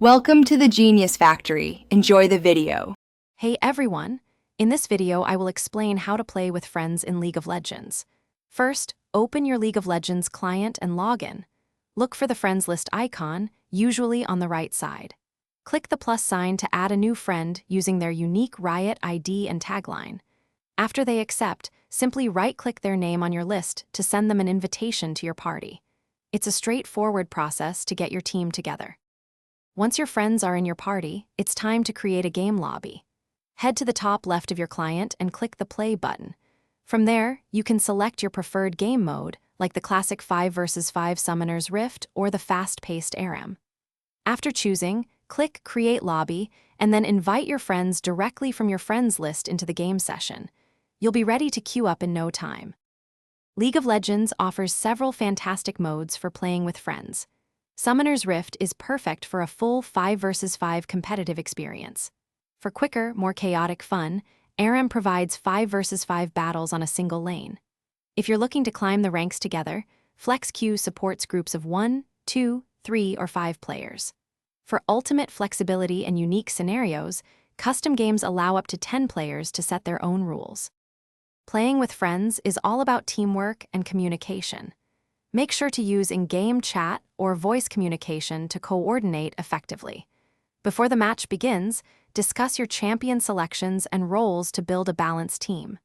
Welcome to the Genius Factory. Enjoy the video. Hey everyone! In this video, I will explain how to play with friends in League of Legends. First, open your League of Legends client and log in. Look for the friends list icon, usually on the right side. Click the plus sign to add a new friend using their unique Riot ID and tagline. After they accept, simply right-click their name on your list to send them an invitation to your party. It's a straightforward process to get your team together. Once your friends are in your party, it's time to create a game lobby. Head to the top left of your client and click the play button. From there, you can select your preferred game mode, like the classic 5 vs 5 Summoner's Rift or the fast-paced ARAM. After choosing, click Create Lobby and then invite your friends directly from your friends list into the game session. You'll be ready to queue up in no time. League of Legends offers several fantastic modes for playing with friends. Summoner's Rift is perfect for a full 5 vs 5 competitive experience. For quicker, more chaotic fun, ARAM provides 5 vs 5 battles on a single lane. If you're looking to climb the ranks together, FlexQ supports groups of 1, 2, 3, or 5 players. For ultimate flexibility and unique scenarios, custom games allow up to 10 players to set their own rules. Playing with friends is all about teamwork and communication. Make sure to use in-game chat or voice communication to coordinate effectively. Before the match begins, discuss your champion selections and roles to build a balanced team.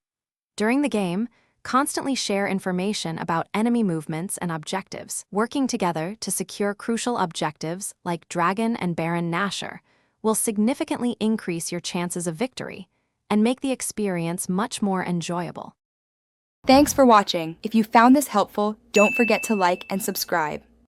During the game, constantly share information about enemy movements and objectives. Working together to secure crucial objectives like Dragon and Baron Nashor will significantly increase your chances of victory and make the experience much more enjoyable. Thanks for watching. If you found this helpful, don't forget to like and subscribe.